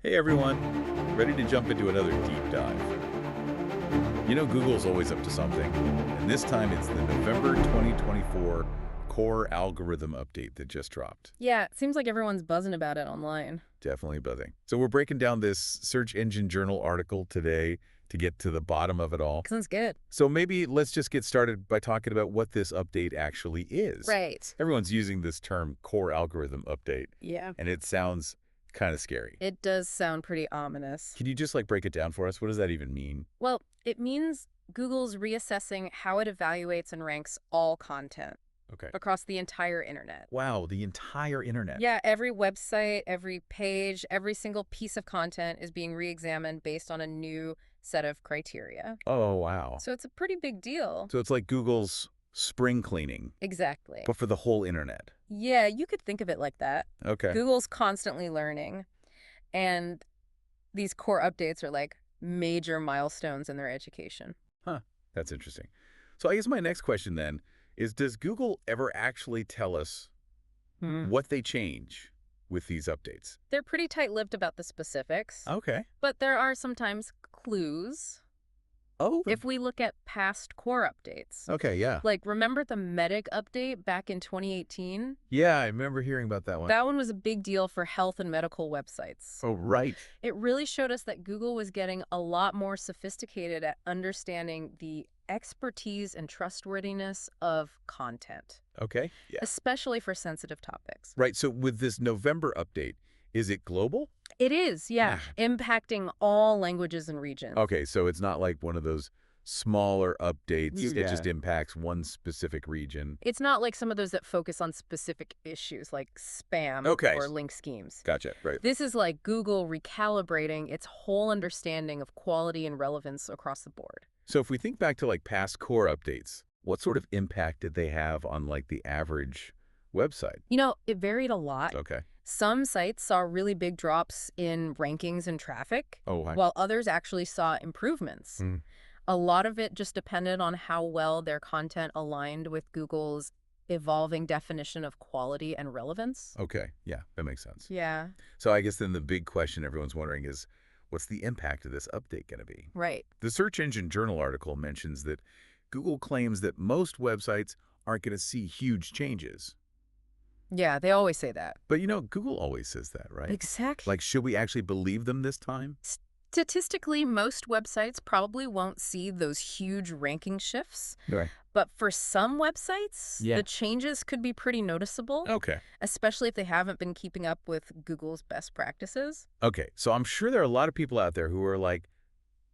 Hey everyone, ready to jump into another deep dive. You know Google's always up to something, and this time it's the November 2024 Core Algorithm Update that just dropped. Yeah, it seems like everyone's buzzing about it online. Definitely buzzing. So we're breaking down this Search Engine Journal article today to get to the bottom of it all. Sounds good. So maybe let's just get started by talking about what this update actually is. Right. Everyone's using this term Core Algorithm Update, Yeah. and it sounds kind of scary. It does sound pretty ominous. Can you just break it down for us? What does that even mean? Well, it means Google's reassessing how it evaluates and ranks all content Okay. across the entire internet. Wow, the entire internet. Yeah, every website, every page, every single piece of content is being re-examined based on a new set of criteria. Oh, wow. So it's a pretty big deal. So it's like Google's spring cleaning, Exactly. but for the whole internet. Yeah, you could think of it like that. Okay. Google's constantly learning, and these core updates are like major milestones in their education. Huh. That's interesting. So I guess my next question then is, does Google ever actually tell us what they change with these updates? They're pretty tight-lipped about the specifics, Okay. but there are sometimes clues Oh. if we look at past core updates. Okay, yeah. Like, remember the Medic update back in 2018? Yeah, I remember hearing about that one. That one was a big deal for health and medical websites. Oh, right. It really showed us that Google was getting a lot more sophisticated at understanding the expertise and trustworthiness of content, Okay. Yeah. especially for sensitive topics. Right. So with this November update, is it global? It is, yeah, impacting all languages and regions. Okay, so it's not like one of those smaller updates that Yeah. just impacts one specific region. It's not like some of those that focus on specific issues like spam Okay. or link schemes. Gotcha. Right. This is like Google recalibrating its whole understanding of quality and relevance across the board. So if we think back to past core updates, what sort of impact did they have on the average website? You know, it varied a lot. Okay. Some sites saw really big drops in rankings and traffic, Oh, while others actually saw improvements. Mm. A lot of it just depended on how well their content aligned with Google's evolving definition of quality and relevance. Okay. Yeah, that makes sense. Yeah, So I guess then the big question everyone's wondering is, what's the impact of this update going to be? right. The Search Engine Journal article mentions that Google claims that most websites aren't going to see huge changes. Yeah, they always say that. But Google always says that, right? Exactly. Should we actually believe them this time? Statistically, most websites probably won't see those huge ranking shifts. Right. But for some websites, Yeah. the changes could be pretty noticeable, Okay. especially if they haven't been keeping up with Google's best practices. Okay. So I'm sure there are a lot of people out there who are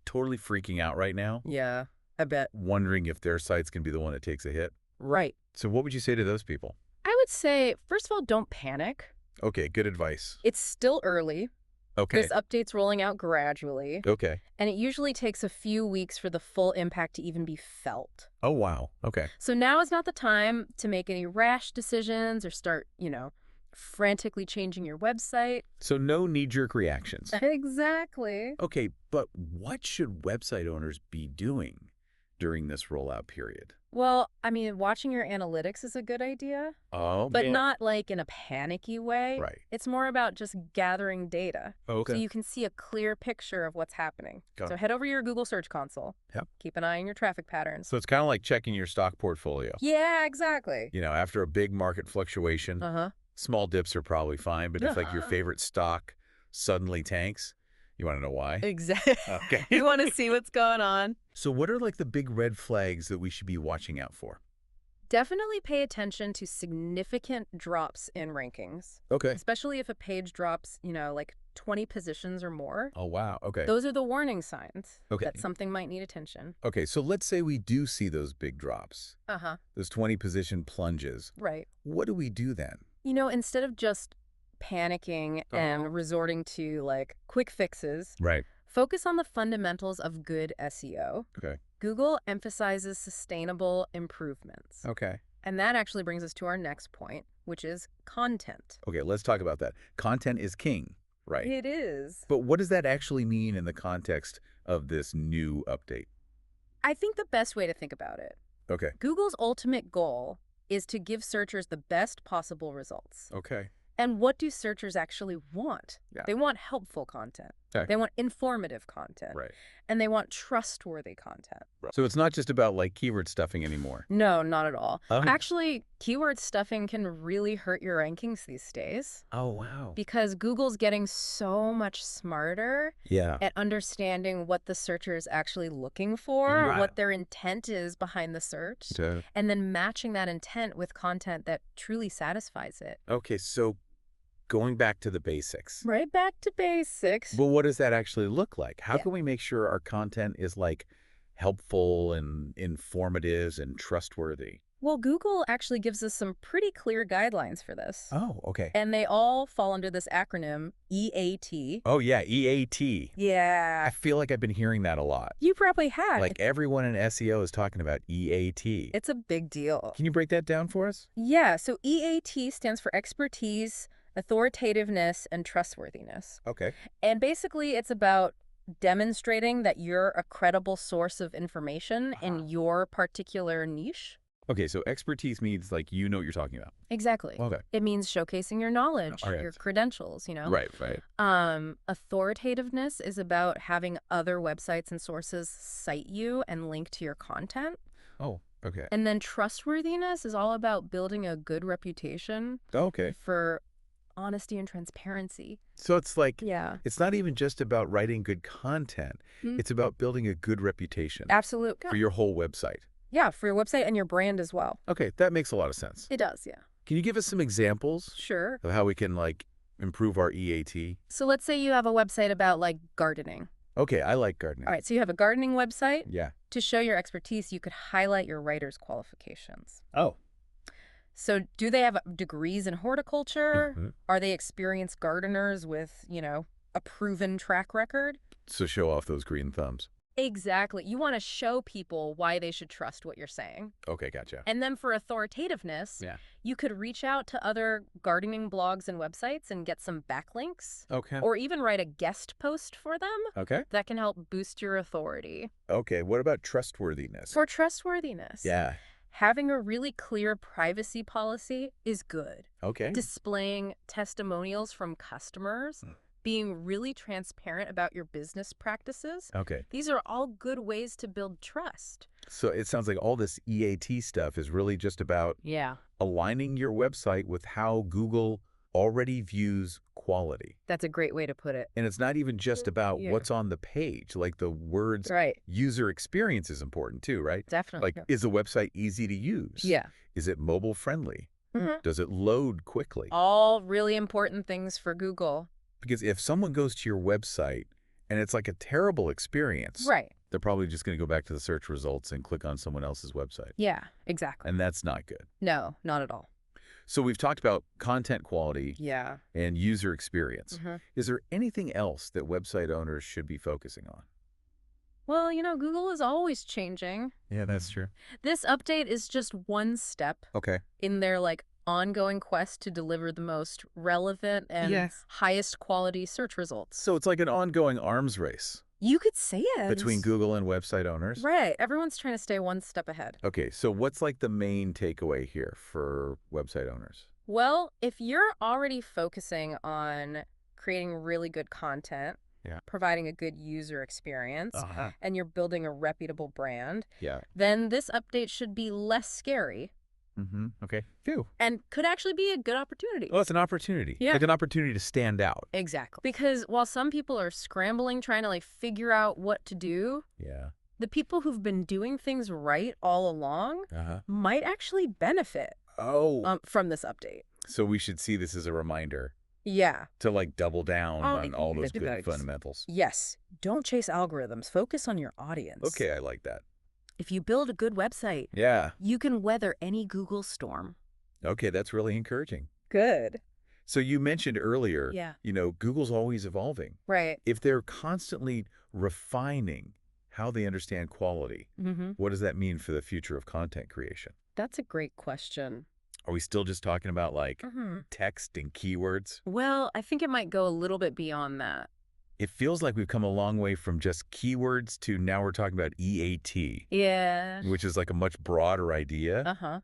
totally freaking out right now, Yeah, I bet. wondering if their site's going to be the one that takes a hit. Right. So what would you say to those people? I would say, first of all, don't panic. Okay. Good advice. It's still early. Okay. This update's rolling out gradually, Okay. and it usually takes a few weeks for the full impact to even be felt. Oh, wow. Okay. So now is not the time to make any rash decisions or start, frantically changing your website. So no knee-jerk reactions. Exactly. Okay. But what should website owners be doing during this rollout period? Well, I mean, watching your analytics is a good idea, Oh, but yeah. not like in a panicky way. Right. It's more about just gathering data Okay. so you can see a clear picture of what's happening. Got So it. head over to your Google Search Console. Yep. Keep an eye on your traffic patterns. So it's kind of like checking your stock portfolio. Yeah, exactly. After a big market fluctuation, Uh-huh. small dips are probably fine, but if your favorite stock suddenly tanks, you want to know why? Exactly. Okay. You want to see what's going on? So what are the big red flags that we should be watching out for? Definitely pay attention to significant drops in rankings, Okay. especially if a page drops, 20 positions or more. Oh, wow. Okay. Those are the warning signs Okay. that something might need attention. Okay, so let's say we do see those big drops, Uh-huh. those 20 position plunges. Right. What do we do then? Instead of just panicking and resorting to quick fixes, Right. focus on the fundamentals of good SEO. Okay. Google emphasizes sustainable improvements. Okay. And that actually brings us to our next point, which is content. Okay, let's talk about that. Content is king, right? It is. But what does that actually mean in the context of this new update? I think the best way to think about it, Okay. Google's ultimate goal is to give searchers the best possible results. Okay. And what do searchers actually want? Yeah. They want helpful content. Okay. They want informative content. Right. And they want trustworthy content. So it's not just about like keyword stuffing anymore. No, not at all. Oh. Actually, keyword stuffing can really hurt your rankings these days Oh, wow. because Google's getting so much smarter Yeah. at understanding what the searcher is actually looking for, Right. what their intent is behind the search, So, and then matching that intent with content that truly satisfies it. okay, so going back to the basics. Right back to basics. Well, what does that actually look like? How Yeah. can we make sure our content is like helpful and informative and trustworthy? Well, Google actually gives us some pretty clear guidelines for this. Oh, okay. And they all fall under this acronym EAT. Oh, yeah, EAT. I Yeah. feel like I've been hearing that a lot. You probably had. Like everyone in SEO is talking about EAT. It's a big deal. Can you break that down for us? Yeah, so EAT stands for expertise, authoritativeness, and trustworthiness. Okay. And basically, it's about demonstrating that you're a credible source of information in your particular niche. Okay, so expertise means like you know what you're talking about. Exactly. Okay. It means showcasing your knowledge, All right. your credentials, you know? Right. Authoritativeness is about having other websites and sources cite you and link to your content. Oh, okay. And then trustworthiness is all about building a good reputation Okay. for honesty and transparency. So it's like, Yeah. it's not even just about writing good content. Mm. It's about building a good reputation Absolutely. for your whole website. Yeah, for your website and your brand as well. Okay, that makes a lot of sense. It does, yeah. Can you give us some examples Sure. of how we can like improve our EAT? So let's say you have a website about like gardening. Okay, I like gardening. All right, so you have a gardening website. Yeah. To show your expertise, you could highlight your writer's qualifications. Oh. So do they have degrees in horticulture? Mhm. Are they experienced gardeners with, a proven track record? So show off those green thumbs. Exactly. You want to show people why they should trust what you're saying. Okay, gotcha. And then for authoritativeness, Yeah. you could reach out to other gardening blogs and websites and get some backlinks, Okay. or even write a guest post for them Okay. that can help boost your authority. Okay, what about trustworthiness? For trustworthiness, Yeah. having a really clear privacy policy is good. Okay. Displaying testimonials from customers, being really transparent about your business practices. Okay. These are all good ways to build trust. So it sounds like all this EAT stuff is really just about Yeah. aligning your website with how Google already views quality. That's a great way to put it. And it's not even just about Yeah. what's on the page, like the words. Right. User experience is important too, right? Definitely. Like, is the website easy to use? Yeah. Is it mobile friendly? Mhm. Does it load quickly? All really important things for Google. Because if someone goes to your website and it's like a terrible experience, Right. they're probably just going to go back to the search results and click on someone else's website. Yeah, exactly. And that's not good. No, not at all. So we've talked about content quality Yeah. and user experience. Mhm. Is there anything else that website owners should be focusing on? Well, Google is always changing. Yeah, that's true. This update is just one step Okay. in their ongoing quest to deliver the most relevant and Yes. highest quality search results. So it's like an ongoing arms race You could say it. between Google and website owners. Right. Everyone's trying to stay one step ahead. Okay, so what's like the main takeaway here for website owners? Well, if you're already focusing on creating really good content, Yeah. providing a good user experience, Uh-huh. and you're building a reputable brand, Yeah. then this update should be less scary Mm-hmm. Okay. Phew. and could actually be a good opportunity. Well, it's an opportunity. Yeah. Like an opportunity to stand out. Exactly. Because while some people are scrambling, trying to figure out what to do, Yeah. the people who've been doing things right all along Uh-huh. might actually benefit Oh. from this update. So we should see this as a reminder Yeah. to double down Oh, on all those good yes. fundamentals. Yes. Don't chase algorithms. Focus on your audience. Okay, I like that. If you build a good website, Yeah. you can weather any Google storm. Okay, that's really encouraging. Good. So you mentioned earlier, Yeah. Google's always evolving. Right. If they're constantly refining how they understand quality, Mm-hmm. what does that mean for the future of content creation? That's a great question. Are we still just talking about Mm-hmm. text and keywords? Well, I think it might go a little bit beyond that. It feels like we've come a long way from just keywords to now we're talking about EAT, Yeah. which is like a much broader idea. Uh-huh.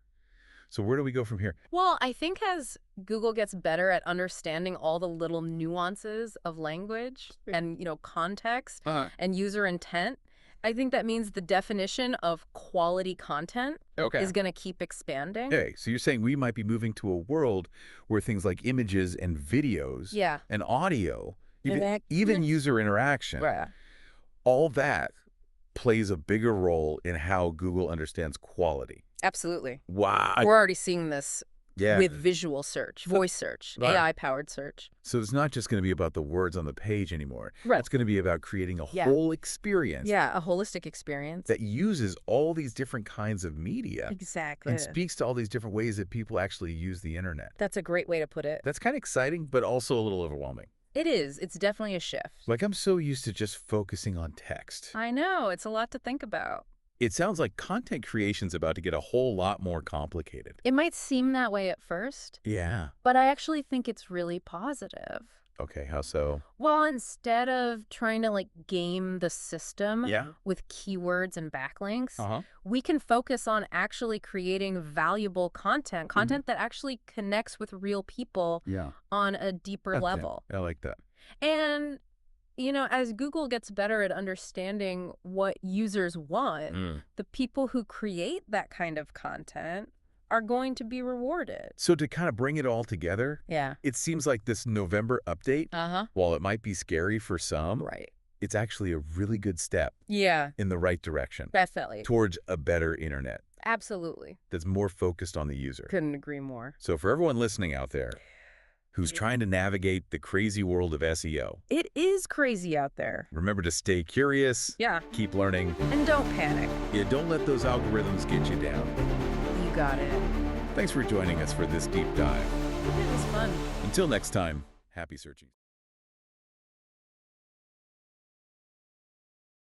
So where do we go from here? Well, I think as Google gets better at understanding all the little nuances of language and, context and user intent, I think that means the definition of quality content is going to keep expanding. Okay, so you're saying we might be moving to a world where things like images and videos and audio, even user interaction, all that plays a bigger role in how Google understands quality. Absolutely. Wow. We're already seeing this with visual search, voice search, AI-powered search. So it's not just going to be about the words on the page anymore. Right. It's going to be about creating a whole experience. Yeah, a holistic experience. That uses all these different kinds of media. Exactly. And speaks to all these different ways that people actually use the internet. That's a great way to put it. That's kind of exciting, but also a little overwhelming. It is. It's definitely a shift. Like, I'm so used to just focusing on text. I know. It's a lot to think about. It sounds like content creation's about to get a whole lot more complicated. It might seem that way at first. Yeah. But I actually think it's really positive. Okay, how so? Well, instead of trying to game the system with keywords and backlinks, we can focus on actually creating valuable content that actually connects with real people on a deeper level. I like that. And as Google gets better at understanding what users want, the people who create that kind of content are going to be rewarded. So to kind of bring it all together, it seems like this November update, while it might be scary for some, it's actually a really good step in the right direction. Definitely. Towards a better internet. Absolutely. That's more focused on the user. Couldn't agree more. So for everyone listening out there, who's trying to navigate the crazy world of SEO. It is crazy out there. Remember to stay curious. Keep learning. And don't panic. Don't let those algorithms get you down. You got it. Thanks for joining us for this deep dive. It was fun. Until next time, happy searching.